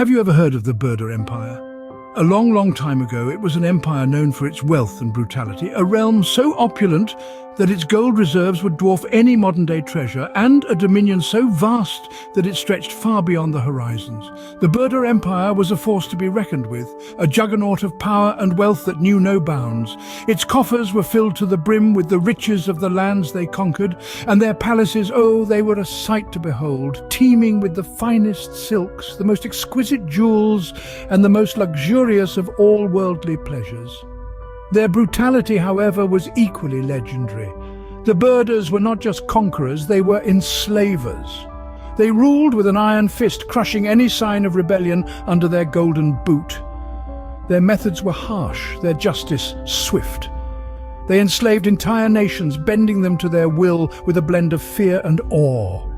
Have you ever heard of the Burdur Empire? A long, long time ago, it was an empire known for its wealth and brutality, a realm so opulent that its gold reserves would dwarf any modern-day treasure, and a dominion so vast that it stretched far beyond the horizons. The Burdur Empire was a force to be reckoned with, a juggernaut of power and wealth that knew no bounds. Its coffers were filled to the brim with the riches of the lands they conquered, and their palaces, oh, they were a sight to behold, teeming with the finest silks, the most exquisite jewels, and the most luxurious of all worldly pleasures. Their brutality, however, was equally legendary. The Burdurs were not just conquerors, they were enslavers. They ruled with an iron fist, crushing any sign of rebellion under their golden boot. Their methods were harsh, their justice swift. They enslaved entire nations, bending them to their will with a blend of fear and awe.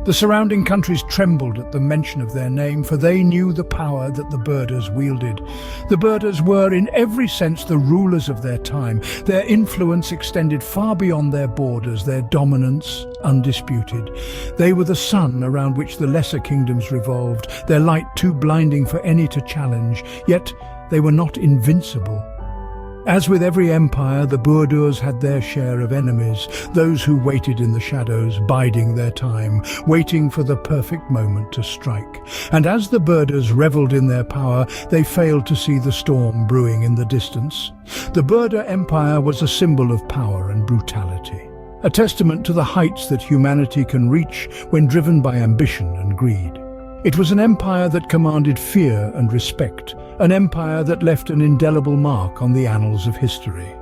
The surrounding countries trembled at the mention of their name, for they knew the power that the Burdurs wielded. The Burdurs were, in every sense, the rulers of their time. Their influence extended far beyond their borders, their dominance undisputed. They were the sun around which the lesser kingdoms revolved, their light too blinding for any to challenge, yet they were not invincible. As with every empire, the Burdurs had their share of enemies, those who waited in the shadows, biding their time, waiting for the perfect moment to strike. And as the Burdurs revelled in their power, they failed to see the storm brewing in the distance. The Burdur Empire was a symbol of power and brutality, a testament to the heights that humanity can reach when driven by ambition and greed. It was an empire that commanded fear and respect, an empire that left an indelible mark on the annals of history.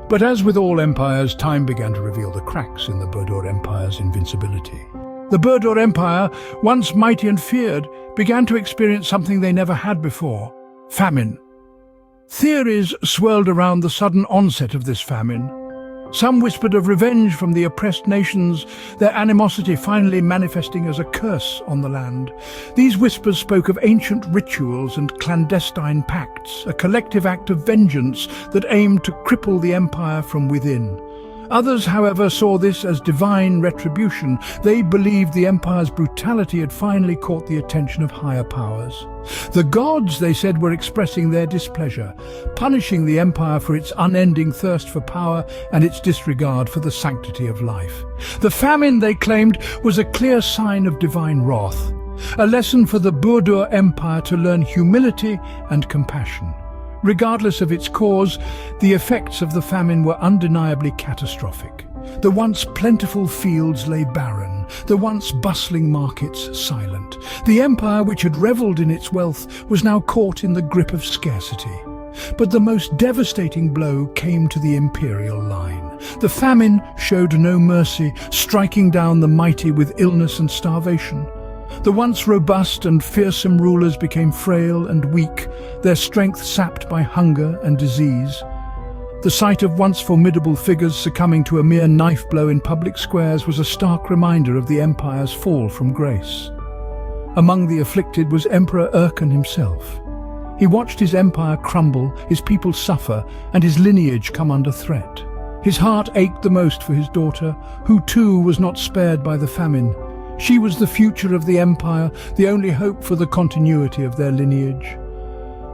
But as with all empires, time began to reveal the cracks in the Burdur Empire's invincibility. The Burdur Empire, once mighty and feared, began to experience something they never had before: famine. Theories swirled around the sudden onset of this famine. Some whispered of revenge from the oppressed nations, their animosity finally manifesting as a curse on the land. These whispers spoke of ancient rituals and clandestine pacts, a collective act of vengeance that aimed to cripple the empire from within. Others, however, saw this as divine retribution. They believed the empire's brutality had finally caught the attention of higher powers. The gods, they said, were expressing their displeasure, punishing the empire for its unending thirst for power and its disregard for the sanctity of life. The famine, they claimed, was a clear sign of divine wrath, a lesson for the Burdur Empire to learn humility and compassion. Regardless of its cause, the effects of the famine were undeniably catastrophic. The once plentiful fields lay barren, the once bustling markets silent. The empire, which had revelled in its wealth, was now caught in the grip of scarcity. But the most devastating blow came to the imperial line. The famine showed no mercy, striking down the mighty with illness and starvation. The once robust and fearsome rulers became frail and weak, their strength sapped by hunger and disease. The sight of once formidable figures succumbing to a mere knife blow in public squares was a stark reminder of the empire's fall from grace. Among the afflicted was Emperor Urken himself. He watched his empire crumble, his people suffer, and his lineage come under threat. His heart ached the most for his daughter, who too was not spared by the famine. She was the future of the empire, the only hope for the continuity of their lineage.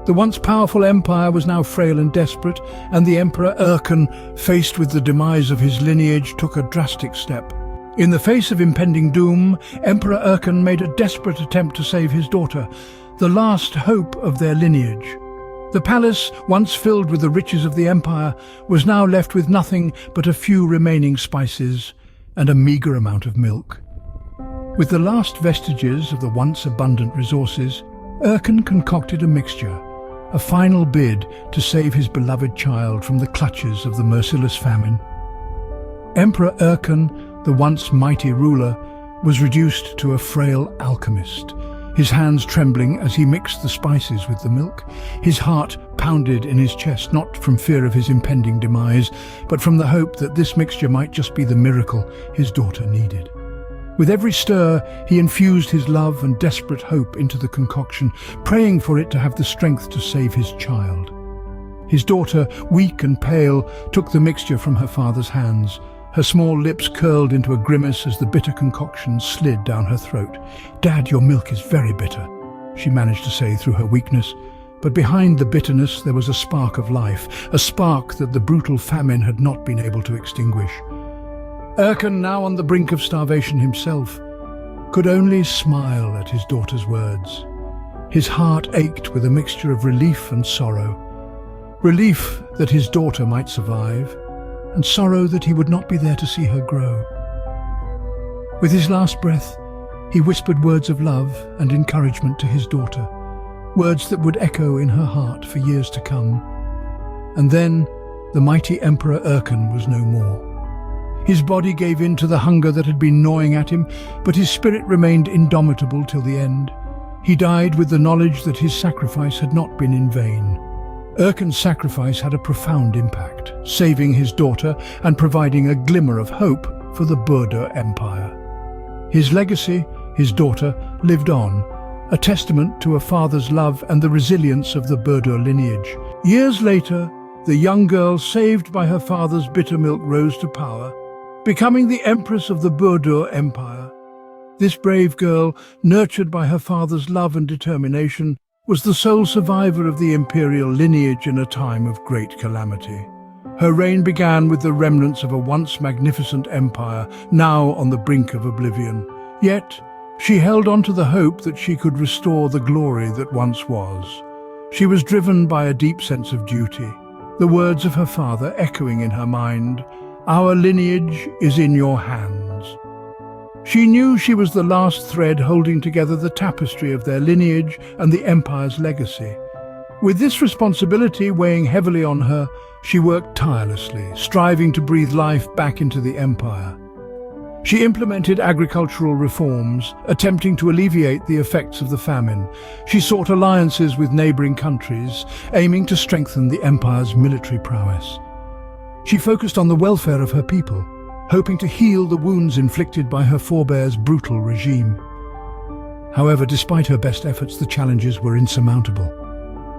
The once powerful empire was now frail and desperate, and the Emperor Urken, faced with the demise of his lineage, took a drastic step. In the face of impending doom, Emperor Urken made a desperate attempt to save his daughter, the last hope of their lineage. The palace, once filled with the riches of the empire, was now left with nothing but a few remaining spices and a meagre amount of milk. With the last vestiges of the once abundant resources, Urken concocted a mixture, a final bid to save his beloved child from the clutches of the merciless famine. Emperor Urken, the once mighty ruler, was reduced to a frail alchemist, his hands trembling as he mixed the spices with the milk. His heart pounded in his chest, not from fear of his impending demise, but from the hope that this mixture might just be the miracle his daughter needed. With every stir, he infused his love and desperate hope into the concoction, praying for it to have the strength to save his child. His daughter, weak and pale, took the mixture from her father's hands. Her small lips curled into a grimace as the bitter concoction slid down her throat. "Dad, your milk is very bitter," she managed to say through her weakness, but behind the bitterness there was a spark of life, a spark that the brutal famine had not been able to extinguish. Erkan, now on the brink of starvation himself, could only smile at his daughter's words. His heart ached with a mixture of relief and sorrow. Relief that his daughter might survive, and sorrow that he would not be there to see her grow. With his last breath, he whispered words of love and encouragement to his daughter, words that would echo in her heart for years to come. And then the mighty Emperor Erkan was no more. His body gave in to the hunger that had been gnawing at him, but his spirit remained indomitable till the end. He died with the knowledge that his sacrifice had not been in vain. Erkan's sacrifice had a profound impact, saving his daughter and providing a glimmer of hope for the Burdur Empire. His legacy, his daughter, lived on, a testament to a father's love and the resilience of the Burdur lineage. Years later, the young girl saved by her father's bitter milk rose to power, becoming the Empress of the Burdur Empire. This brave girl, nurtured by her father's love and determination, was the sole survivor of the imperial lineage in a time of great calamity. Her reign began with the remnants of a once magnificent empire, now on the brink of oblivion. Yet, she held on to the hope that she could restore the glory that once was. She was driven by a deep sense of duty, the words of her father echoing in her mind, "Our lineage is in your hands." She knew she was the last thread holding together the tapestry of their lineage and the empire's legacy. With this responsibility weighing heavily on her, she worked tirelessly, striving to breathe life back into the empire. She implemented agricultural reforms, attempting to alleviate the effects of the famine. She sought alliances with neighboring countries, aiming to strengthen the empire's military prowess. She focused on the welfare of her people, hoping to heal the wounds inflicted by her forebears' brutal regime. However, despite her best efforts, the challenges were insurmountable.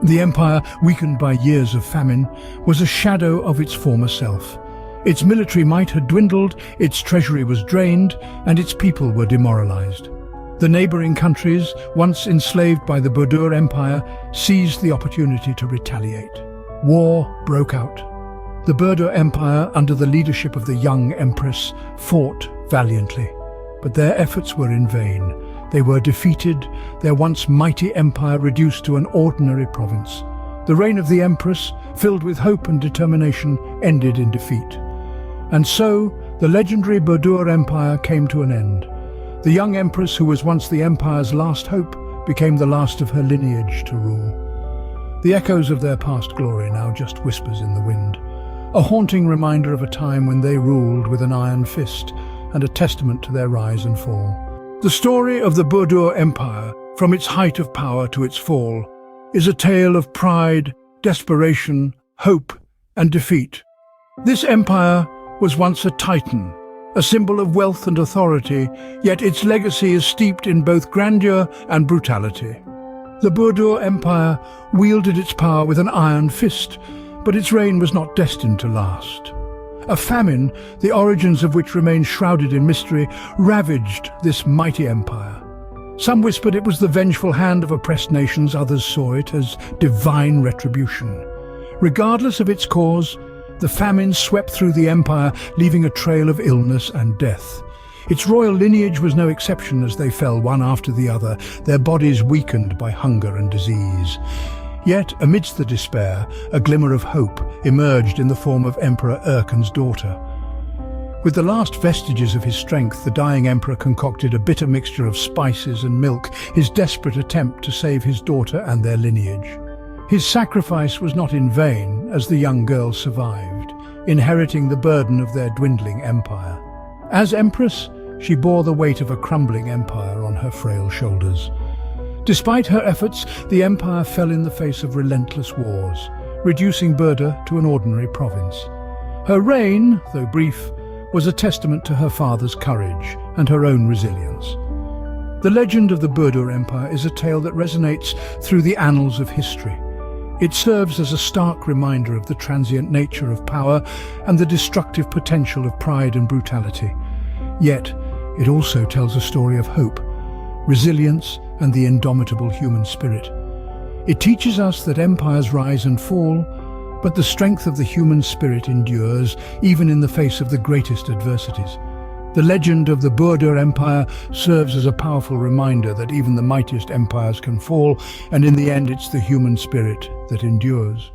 The empire, weakened by years of famine, was a shadow of its former self. Its military might had dwindled, its treasury was drained, and its people were demoralized. The neighboring countries, once enslaved by the Burdur Empire, seized the opportunity to retaliate. War broke out. The Burdur Empire, under the leadership of the young empress, fought valiantly. But their efforts were in vain. They were defeated, their once mighty empire reduced to an ordinary province. The reign of the empress, filled with hope and determination, ended in defeat. And so, the legendary Burdur Empire came to an end. The young empress, who was once the empire's last hope, became the last of her lineage to rule. The echoes of their past glory now just whispers in the wind, a haunting reminder of a time when they ruled with an iron fist and a testament to their rise and fall. The story of the Burdur Empire, from its height of power to its fall, is a tale of pride, desperation, hope, and defeat. This empire was once a titan, a symbol of wealth and authority, yet its legacy is steeped in both grandeur and brutality. The Burdur Empire wielded its power with an iron fist, but its reign was not destined to last. A famine, the origins of which remain shrouded in mystery, ravaged this mighty empire. Some whispered it was the vengeful hand of oppressed nations, others saw it as divine retribution. Regardless of its cause, the famine swept through the empire, leaving a trail of illness and death. Its royal lineage was no exception as they fell one after the other, their bodies weakened by hunger and disease. Yet, amidst the despair, a glimmer of hope emerged in the form of Emperor Erkan's daughter. With the last vestiges of his strength, the dying emperor concocted a bitter mixture of spices and milk, his desperate attempt to save his daughter and their lineage. His sacrifice was not in vain, as the young girl survived, inheriting the burden of their dwindling empire. As empress, she bore the weight of a crumbling empire on her frail shoulders. Despite her efforts, the empire fell in the face of relentless wars, reducing Burdur to an ordinary province. Her reign, though brief, was a testament to her father's courage and her own resilience. The legend of the Burdur Empire is a tale that resonates through the annals of history. It serves as a stark reminder of the transient nature of power and the destructive potential of pride and brutality. Yet, it also tells a story of hope, resilience, and the indomitable human spirit. It teaches us that empires rise and fall, but the strength of the human spirit endures even in the face of the greatest adversities. The legend of the Burdur Empire serves as a powerful reminder that even the mightiest empires can fall, and in the end it's the human spirit that endures.